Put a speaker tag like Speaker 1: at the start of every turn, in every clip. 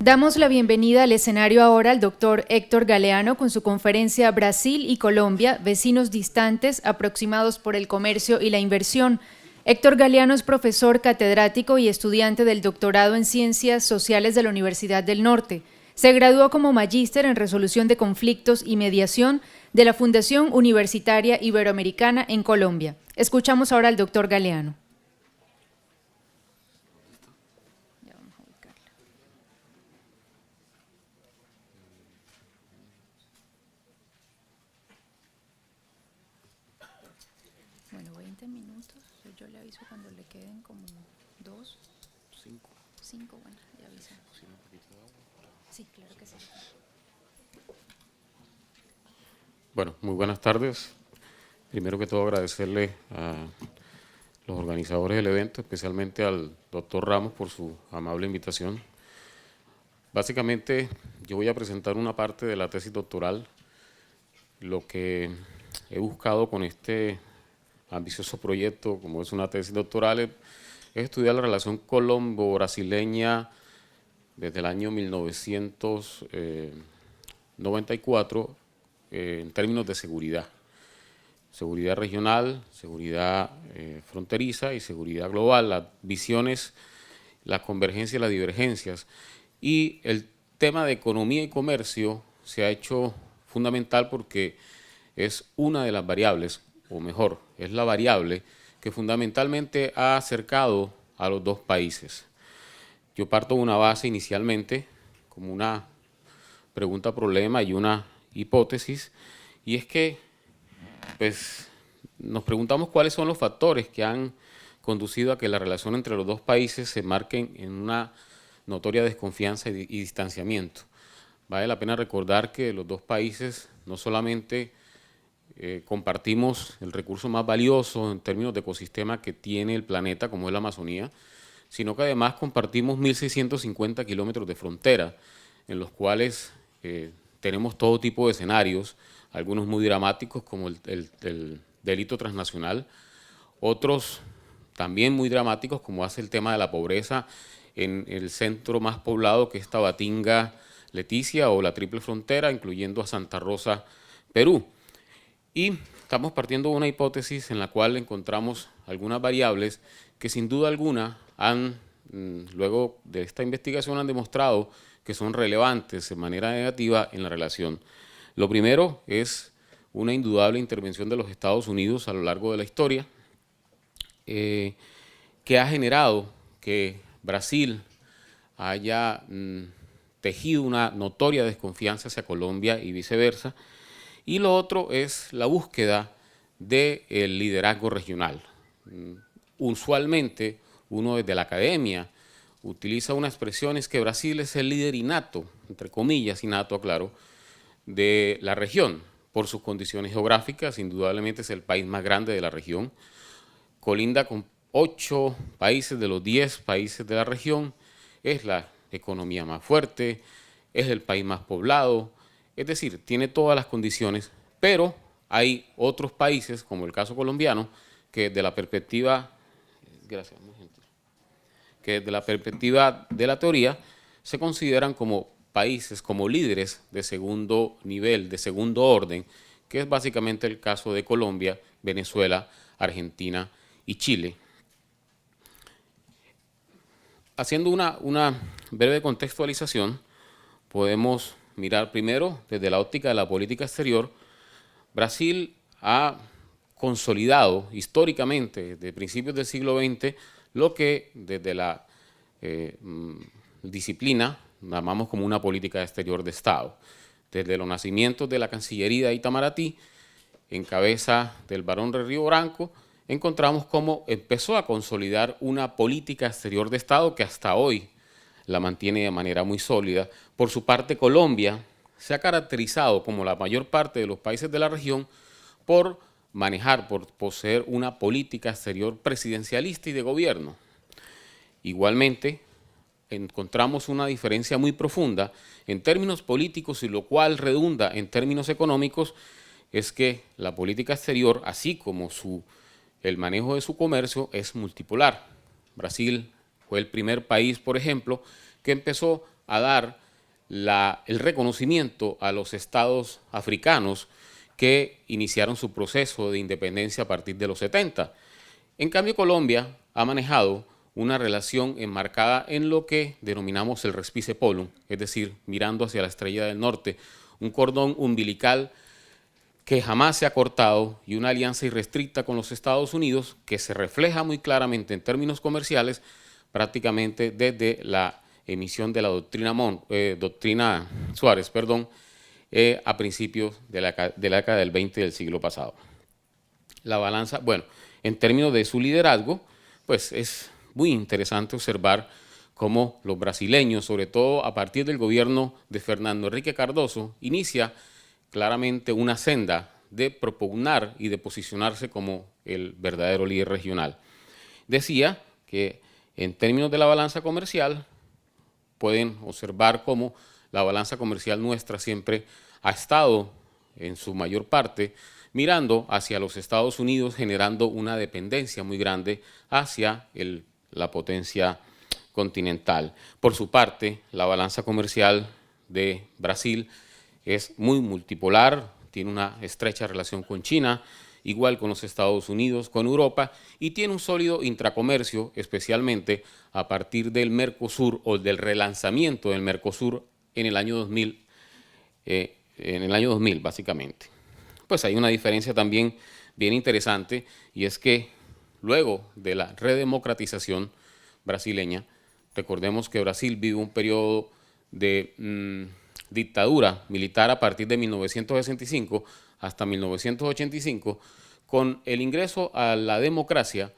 Speaker 1: Damos la bienvenida al escenario ahora al doctor Héctor Galeano con su conferencia Brasil y Colombia, vecinos distantes aproximados por el comercio y la inversión. Héctor Galeano es profesor catedrático y estudiante del doctorado en Ciencias Sociales de la Universidad del Norte. Se graduó como magíster en resolución de conflictos y mediación de la Fundación Universitaria Iberoamericana en Colombia. Escuchamos ahora al doctor Galeano. Bueno, 20 minutos, yo le aviso cuando le queden como 2, 5, bueno, ya avisan. Sí, claro que sí.
Speaker 2: Bueno, muy buenas tardes. Primero que todo agradecerle a los organizadores del evento, especialmente al doctor Ramos por su amable invitación. Básicamente yo voy a presentar una parte de la tesis doctoral. Lo que he buscado con este ambicioso proyecto, como es una tesis doctoral, es estudiar la relación colombo-brasileña desde el año 1994 en términos de seguridad. Seguridad regional, seguridad fronteriza y seguridad global, las visiones, la convergencia y las divergencias. Y el tema de economía y comercio se ha hecho fundamental porque es una de las variables, o mejor, es la variable que fundamentalmente ha acercado a los dos países. Yo parto de una base inicialmente, como una pregunta-problema y una hipótesis, y es que pues, nos preguntamos cuáles son los factores que han conducido a que la relación entre los dos países se marquen en una notoria desconfianza y distanciamiento. Vale la pena recordar que los dos países no solamente compartimos el recurso más valioso en términos de ecosistema que tiene el planeta, como es la Amazonía, sino que además compartimos 1.650 kilómetros de frontera, en los cuales tenemos todo tipo de escenarios, algunos muy dramáticos como el delito transnacional, otros también muy dramáticos como hace el tema de la pobreza en el centro más poblado que es Tabatinga, Leticia o la Triple Frontera, incluyendo a Santa Rosa, Perú. Y estamos partiendo de una hipótesis en la cual encontramos algunas variables que sin duda alguna luego de esta investigación han demostrado que son relevantes de manera negativa en la relación. Lo primero es una indudable intervención de los Estados Unidos a lo largo de la historia, que ha generado que Brasil haya tejido una notoria desconfianza hacia Colombia y viceversa. Y lo otro es la búsqueda del liderazgo regional. Usualmente uno desde la academia utiliza una expresión, es que Brasil es el líder innato, entre comillas, innato, aclaro, de la región, por sus condiciones geográficas. Indudablemente es el país más grande de la región, colinda con 8 países de los 10 países de la región, es la economía más fuerte, es el país más poblado, es decir, tiene todas las condiciones, pero hay otros países, como el caso colombiano, que desde la perspectiva, que desde la perspectiva de la teoría se consideran como países, como líderes de segundo nivel, de segundo orden, que es básicamente el caso de Colombia, Venezuela, Argentina y Chile. Haciendo una breve contextualización, podemos mirar primero desde la óptica de la política exterior. Brasil ha consolidado históricamente desde principios del siglo XX lo que desde la disciplina llamamos como una política exterior de Estado. Desde los nacimientos de la Cancillería de Itamaraty, en cabeza del barón de Río Branco, encontramos cómo empezó a consolidar una política exterior de Estado que hasta hoy la mantiene de manera muy sólida. Por su parte, Colombia se ha caracterizado, como la mayor parte de los países de la región, por poseer una política exterior presidencialista y de gobierno. Igualmente, encontramos una diferencia muy profunda en términos políticos, y lo cual redunda en términos económicos, es que la política exterior, así como el manejo de su comercio, es multipolar. Brasil fue el primer país, por ejemplo, que empezó a dar el reconocimiento a los estados africanos que iniciaron su proceso de independencia a partir de los 70. En cambio, Colombia ha manejado una relación enmarcada en lo que denominamos el Respice Polum, es decir, mirando hacia la estrella del norte, un cordón umbilical que jamás se ha cortado y una alianza irrestricta con los Estados Unidos que se refleja muy claramente en términos comerciales prácticamente desde la emisión de la doctrina Suárez, a principios de la década del 20 del siglo pasado. La balanza, bueno, en términos de su liderazgo, pues es muy interesante observar cómo los brasileños, sobre todo a partir del gobierno de Fernando Henrique Cardoso, inicia claramente una senda de propugnar y de posicionarse como el verdadero líder regional. Decía que en términos de la balanza comercial, pueden observar cómo la balanza comercial nuestra siempre ha estado en su mayor parte mirando hacia los Estados Unidos, generando una dependencia muy grande hacia la potencia continental. Por su parte, la balanza comercial de Brasil es muy multipolar, tiene una estrecha relación con China, igual con los Estados Unidos, con Europa, y tiene un sólido intracomercio, especialmente a partir del Mercosur o del relanzamiento del Mercosur en el año 2000, básicamente. Pues hay una diferencia también bien interesante, y es que luego de la redemocratización brasileña, recordemos que Brasil vive un periodo de dictadura militar a partir de 1965 hasta 1985, con el ingreso a la democracia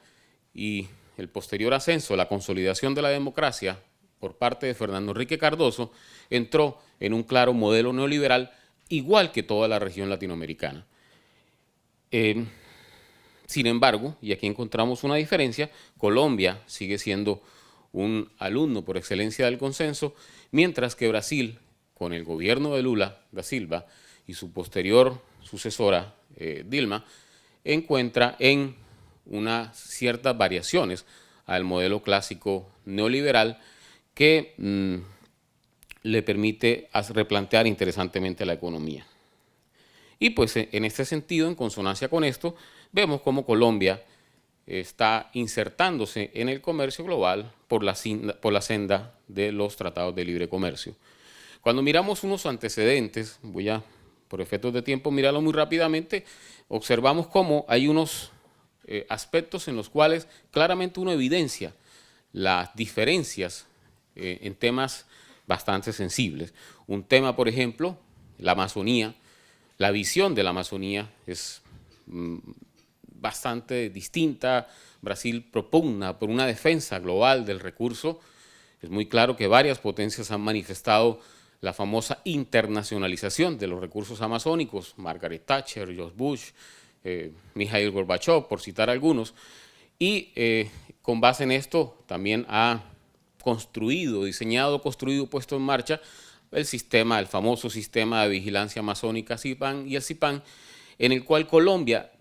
Speaker 2: y el posterior ascenso, la consolidación de la democracia por parte de Fernando Henrique Cardoso, entró en un claro modelo neoliberal, igual que toda la región latinoamericana. Sin embargo, y aquí encontramos una diferencia, Colombia sigue siendo un alumno por excelencia del consenso, mientras que Brasil, con el gobierno de Lula da Silva y su posterior sucesora, Dilma, encuentra en unas ciertas variaciones al modelo clásico neoliberal que le permite replantear interesantemente la economía. Y pues en este sentido, en consonancia con esto, vemos cómo Colombia está insertándose en el comercio global por la senda de los tratados de libre comercio. Cuando miramos unos antecedentes, voy a, por efectos de tiempo, mirarlo muy rápidamente, observamos cómo hay unos aspectos en los cuales claramente uno evidencia las diferencias en temas bastante sensibles. Un tema, por ejemplo, la Amazonía. La visión de la Amazonía es bastante distinta. Brasil propugna por una defensa global del recurso. Es muy claro que varias potencias han manifestado la famosa internacionalización de los recursos amazónicos, Margaret Thatcher, George Bush, Mikhail Gorbachev, por citar algunos, y con base en esto también ha puesto en marcha el famoso sistema de vigilancia amazónica CIPAN y el CIPAN, en el cual Colombia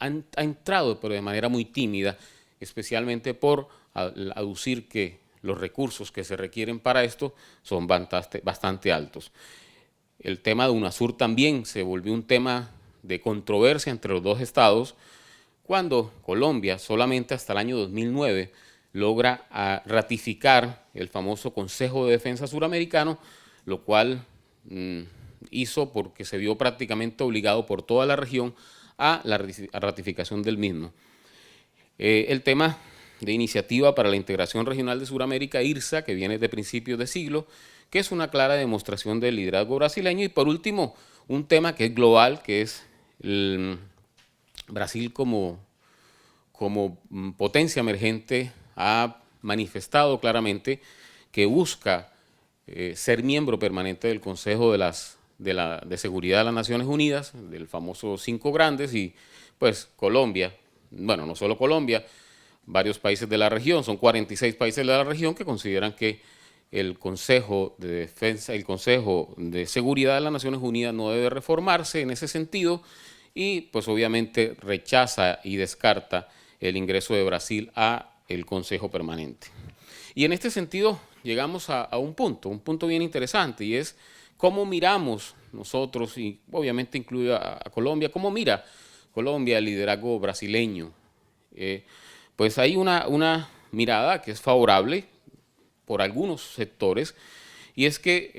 Speaker 2: ha entrado, pero de manera muy tímida, especialmente por aducir que los recursos que se requieren para esto son bastante altos. El tema de UNASUR también se volvió un tema de controversia entre los dos estados, cuando Colombia solamente hasta el año 2009 logra ratificar el famoso Consejo de Defensa Suramericano, lo cual hizo porque se vio prácticamente obligado por toda la región a la ratificación del mismo. El tema de Iniciativa para la Integración Regional de Suramérica, IRSA, que viene de principios de siglo, que es una clara demostración del liderazgo brasileño. Y por último, un tema que es global, que es Brasil como potencia emergente ha manifestado claramente que busca ser miembro permanente del Consejo de Seguridad de las Naciones Unidas, del famoso 5 grandes, y pues Colombia, bueno, no solo Colombia, varios países de la región, son 46 países de la región que consideran que el Consejo de Defensa, el Consejo de Seguridad de las Naciones Unidas no debe reformarse en ese sentido, y pues obviamente rechaza y descarta el ingreso de Brasil a el Consejo Permanente. Y en este sentido llegamos a un punto bien interesante, y es cómo miramos nosotros, y obviamente incluye a Colombia, cómo mira Colombia el liderazgo brasileño. Pues hay una mirada que es favorable por algunos sectores, y es que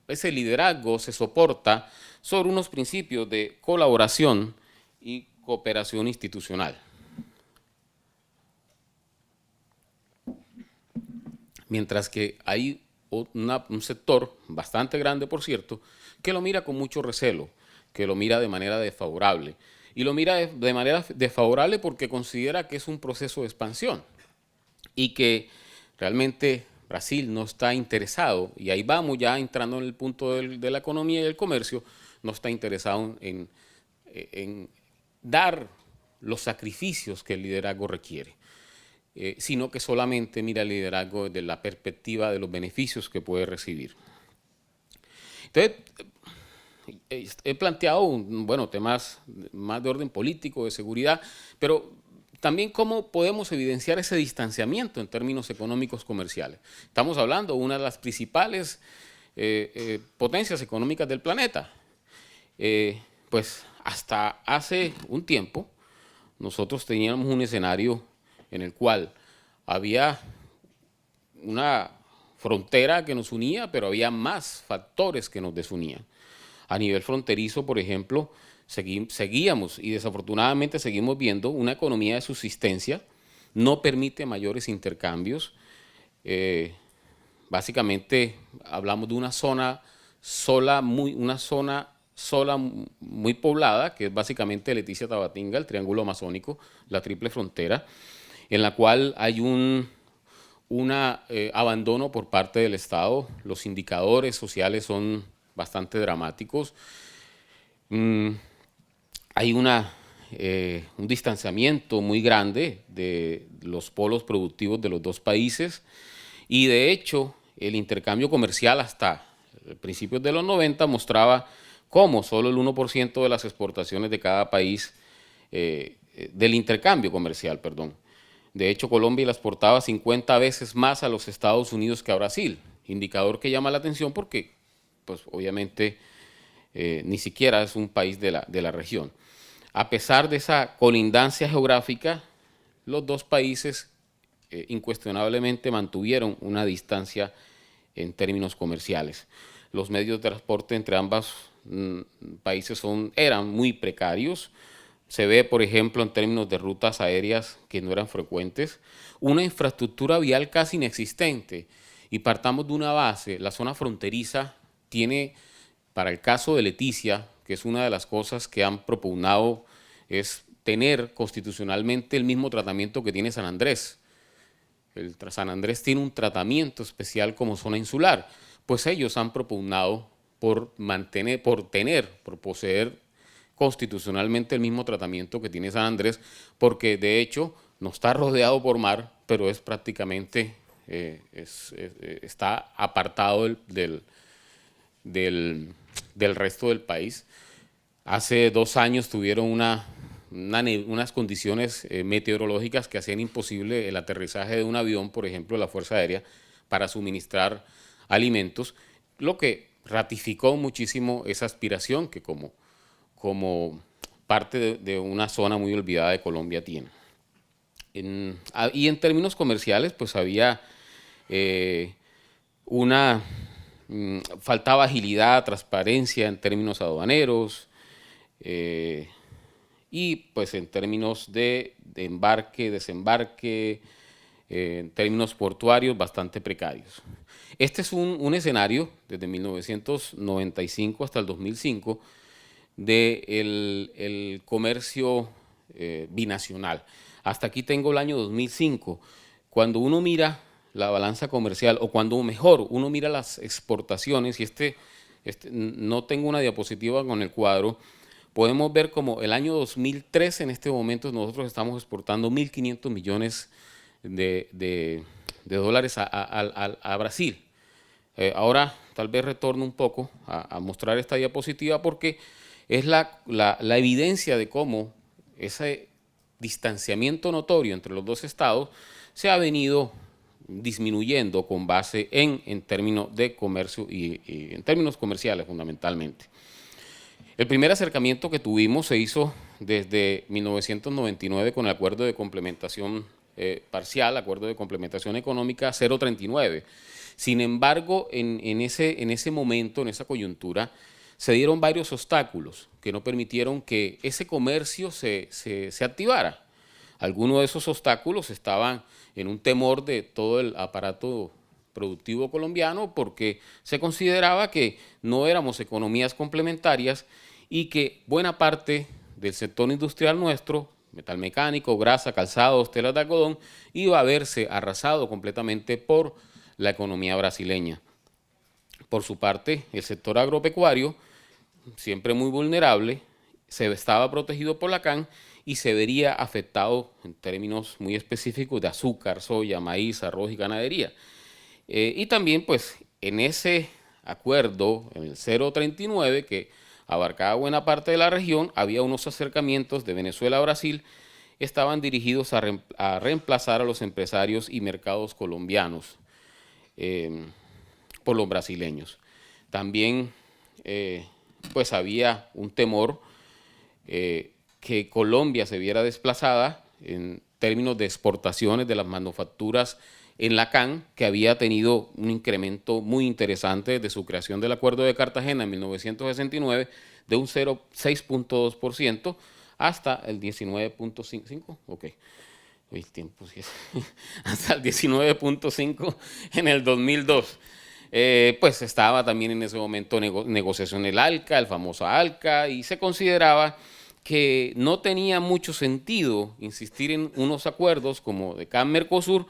Speaker 2: ese liderazgo se soporta sobre unos principios de colaboración y cooperación institucional. Mientras que hay un sector bastante grande, por cierto, que lo mira con mucho recelo, que lo mira de manera desfavorable. Y lo mira de manera desfavorable porque considera que es un proceso de expansión y que realmente Brasil no está interesado, y ahí vamos ya entrando en el punto de la economía y el comercio, no está interesado en dar los sacrificios que el liderazgo requiere, sino que solamente mira el liderazgo desde la perspectiva de los beneficios que puede recibir. Entonces, he planteado temas más de orden político, de seguridad, pero también cómo podemos evidenciar ese distanciamiento en términos económicos comerciales. Estamos hablando de una de las principales potencias económicas del planeta. Pues hasta hace un tiempo nosotros teníamos un escenario en el cual había una frontera que nos unía, pero había más factores que nos desunían. A nivel fronterizo, por ejemplo, seguíamos y desafortunadamente seguimos viendo una economía de subsistencia, no permite mayores intercambios. Básicamente hablamos de una zona sola, muy poblada, que es básicamente Leticia Tabatinga, el Triángulo Amazónico, la Triple Frontera, en la cual hay un abandono por parte del Estado. Los indicadores sociales son bastante dramáticos. Hay un distanciamiento muy grande de los polos productivos de los dos países, y de hecho el intercambio comercial hasta principios de los 90 mostraba cómo solo el 1% de las exportaciones de cada país, del intercambio comercial, perdón. De hecho, Colombia le exportaba 50 veces más a los Estados Unidos que a Brasil, indicador que llama la atención porque, pues, obviamente, ni siquiera es un país de la región. A pesar de esa colindancia geográfica, los dos países incuestionablemente mantuvieron una distancia en términos comerciales. Los medios de transporte entre ambos países eran muy precarios. Se ve, por ejemplo, en términos de rutas aéreas que no eran frecuentes, una infraestructura vial casi inexistente. Y partamos de una base: la zona fronteriza tiene, para el caso de Leticia, que es una de las cosas que han propugnado, es tener constitucionalmente el mismo tratamiento que tiene San Andrés. San Andrés tiene un tratamiento especial como zona insular, pues ellos han propugnado por poseer constitucionalmente el mismo tratamiento que tiene San Andrés, porque de hecho no está rodeado por mar, pero es prácticamente, está apartado del resto del país. Hace 2 años tuvieron unas condiciones meteorológicas que hacían imposible el aterrizaje de un avión, por ejemplo, de la Fuerza Aérea, para suministrar alimentos, lo que ratificó muchísimo esa aspiración que como parte de una zona muy olvidada de Colombia tiene. Y en términos comerciales, pues había faltaba agilidad, transparencia en términos aduaneros, y pues en términos de embarque, desembarque, en términos portuarios bastante precarios. Este es un escenario desde 1995 hasta el 2005 del comercio binacional. Hasta aquí tengo el año 2005. Cuando uno mira la balanza comercial, o cuando mejor uno mira las exportaciones, y no tengo una diapositiva con el cuadro, podemos ver como el año 2003, en este momento nosotros estamos exportando 1.500 millones de dólares a Brasil. Ahora tal vez retorno un poco a mostrar esta diapositiva porque es la evidencia de cómo ese distanciamiento notorio entre los dos estados se ha venido disminuyendo con base en términos de comercio y en términos comerciales fundamentalmente. El primer acercamiento que tuvimos se hizo desde 1999 con el Acuerdo de Complementación Parcial, Acuerdo de Complementación Económica 039. Sin embargo, en ese momento, en esa coyuntura, se dieron varios obstáculos que no permitieron que ese comercio se activara. Algunos de esos obstáculos estaban en un temor de todo el aparato productivo colombiano porque se consideraba que no éramos economías complementarias y que buena parte del sector industrial nuestro, metal mecánico, grasa, calzados, telas de algodón, iba a verse arrasado completamente por la economía brasileña. Por su parte, el sector agropecuario, siempre muy vulnerable, se estaba protegido por la CAN y se vería afectado en términos muy específicos de azúcar, soya, maíz, arroz y ganadería. Y también, pues, en ese acuerdo, en el 039, que abarcaba buena parte de la región, había unos acercamientos de Venezuela a Brasil, estaban dirigidos a reemplazar a los empresarios y mercados colombianos por los brasileños. También, pues, había un temor que Colombia se viera desplazada en términos de exportaciones de las manufacturas en la CAN, que había tenido un incremento muy interesante desde su creación del Acuerdo de Cartagena en 1969, de un 6.2% hasta el 19.5%, ok, el tiempo sí es, hasta el 19.5% en el 2002. Pues estaba también en ese momento negociación el ALCA, el famoso ALCA, y se consideraba que no tenía mucho sentido insistir en unos acuerdos como de CAN-Mercosur,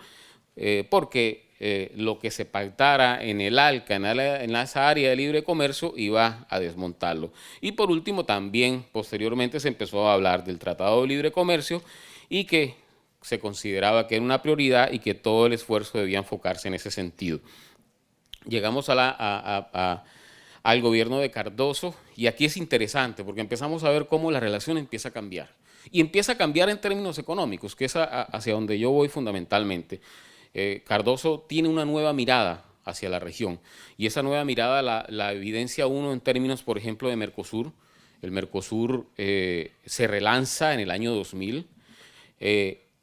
Speaker 2: porque lo que se pactara en el ALCA, en esa área de libre comercio, iba a desmontarlo. Y por último, también posteriormente se empezó a hablar del Tratado de Libre Comercio y que se consideraba que era una prioridad y que todo el esfuerzo debía enfocarse en ese sentido. Llegamos al gobierno de Cardoso y aquí es interesante porque empezamos a ver cómo la relación empieza a cambiar. Y empieza a cambiar en términos económicos, que es hacia donde yo voy fundamentalmente. Cardoso tiene una nueva mirada hacia la región y esa nueva mirada la evidencia uno en términos, por ejemplo, de Mercosur. El Mercosur se relanza en el año 2000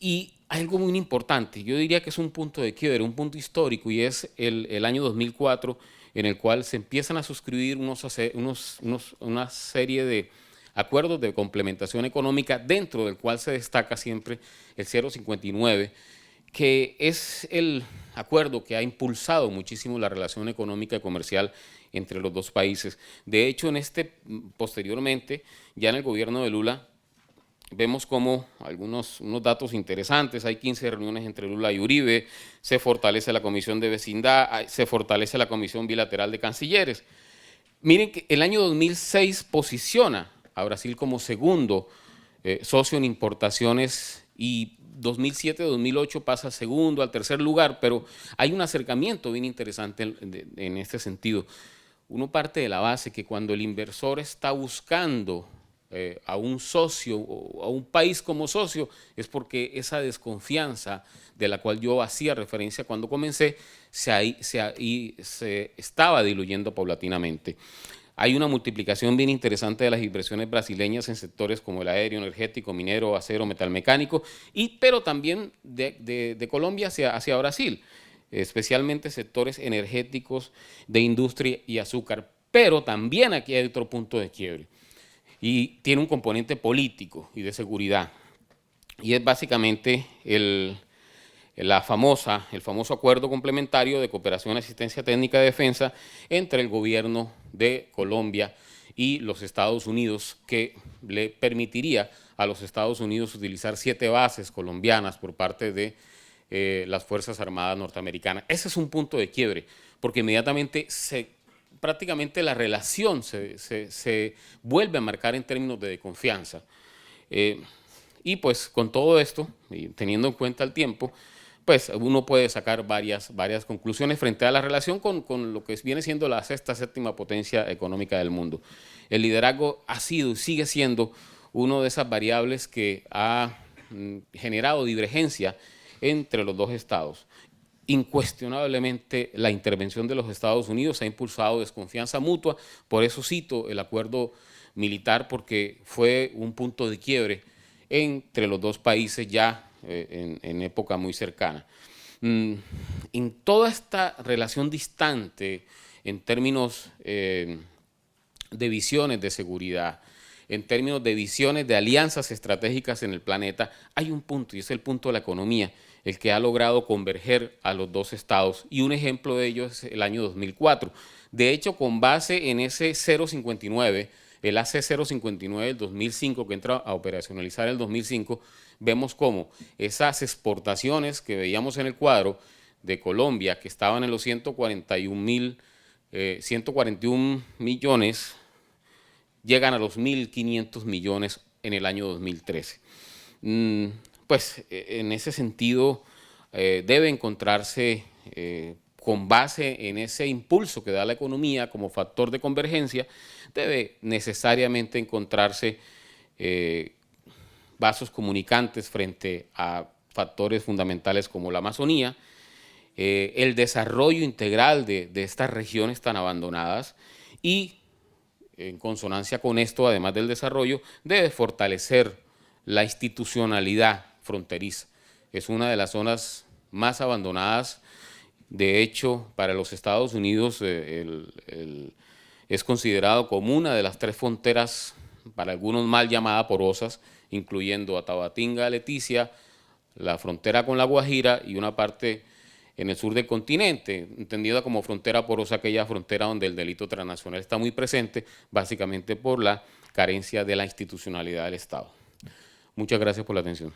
Speaker 2: y hay algo muy importante, yo diría que es un punto de quiebre, un punto histórico, y es el año 2004 en el cual se empiezan a suscribir una serie de acuerdos de complementación económica, dentro del cual se destaca siempre el 059, que es el acuerdo que ha impulsado muchísimo la relación económica y comercial entre los dos países. De hecho, posteriormente, ya en el gobierno de Lula, vemos como unos datos interesantes, hay 15 reuniones entre Lula y Uribe, se fortalece la Comisión de Vecindad, se fortalece la Comisión Bilateral de Cancilleres. Miren que el año 2006 posiciona a Brasil como segundo socio en importaciones y 2007-2008 pasa segundo al tercer lugar, pero hay un acercamiento bien interesante en este sentido. Uno parte de la base que cuando el inversor está buscando a un socio o a un país como socio, es porque esa desconfianza de la cual yo hacía referencia cuando comencé se estaba diluyendo paulatinamente. Hay una multiplicación bien interesante de las inversiones brasileñas en sectores como el aéreo, energético, minero, acero, metal mecánico, pero también de Colombia hacia Brasil, especialmente sectores energéticos, de industria y azúcar. Pero también aquí hay otro punto de quiebre y tiene un componente político y de seguridad, y es básicamente el famoso acuerdo complementario de cooperación, asistencia técnica de defensa entre el gobierno de Colombia y los Estados Unidos, que le permitiría a los Estados Unidos utilizar 7 bases colombianas por parte de las Fuerzas Armadas norteamericanas. Ese es un punto de quiebre, porque inmediatamente prácticamente la relación se vuelve a marcar en términos de confianza. Y pues con todo esto, y teniendo en cuenta el tiempo, pues uno puede sacar varias conclusiones frente a la relación con lo que viene siendo la séptima potencia económica del mundo. El liderazgo ha sido y sigue siendo una de esas variables que ha generado divergencia entre los dos estados. Incuestionablemente la intervención de los Estados Unidos ha impulsado desconfianza mutua, por eso cito el acuerdo militar, porque fue un punto de quiebre entre los dos países ya en época muy cercana. En toda esta relación distante en términos de visiones de seguridad, en términos de visiones de alianzas estratégicas en el planeta, hay un punto, y es el punto de la economía, el que ha logrado converger a los dos estados, y un ejemplo de ello es el año 2004. De hecho, con base en ese 0,59, el AC 0,59 del 2005, que entra a operacionalizar el 2005, vemos cómo esas exportaciones que veíamos en el cuadro de Colombia, que estaban en los 141 millones, llegan a los 1.500 millones en el año 2013. Pues en ese sentido debe encontrarse con base en ese impulso que da la economía como factor de convergencia, debe necesariamente encontrarse vasos comunicantes frente a factores fundamentales como la Amazonía, el desarrollo integral de estas regiones tan abandonadas y, en consonancia con esto, además del desarrollo, debe fortalecer la institucionalidad fronteriza. Es una de las zonas más abandonadas. De hecho, para los Estados Unidos es considerado como una de las 3 fronteras, para algunos mal llamadas porosas, incluyendo a Tabatinga, Leticia, la frontera con La Guajira y una parte en el sur del continente, entendida como frontera porosa, aquella frontera donde el delito transnacional está muy presente, básicamente por la carencia de la institucionalidad del Estado. Muchas gracias por la atención.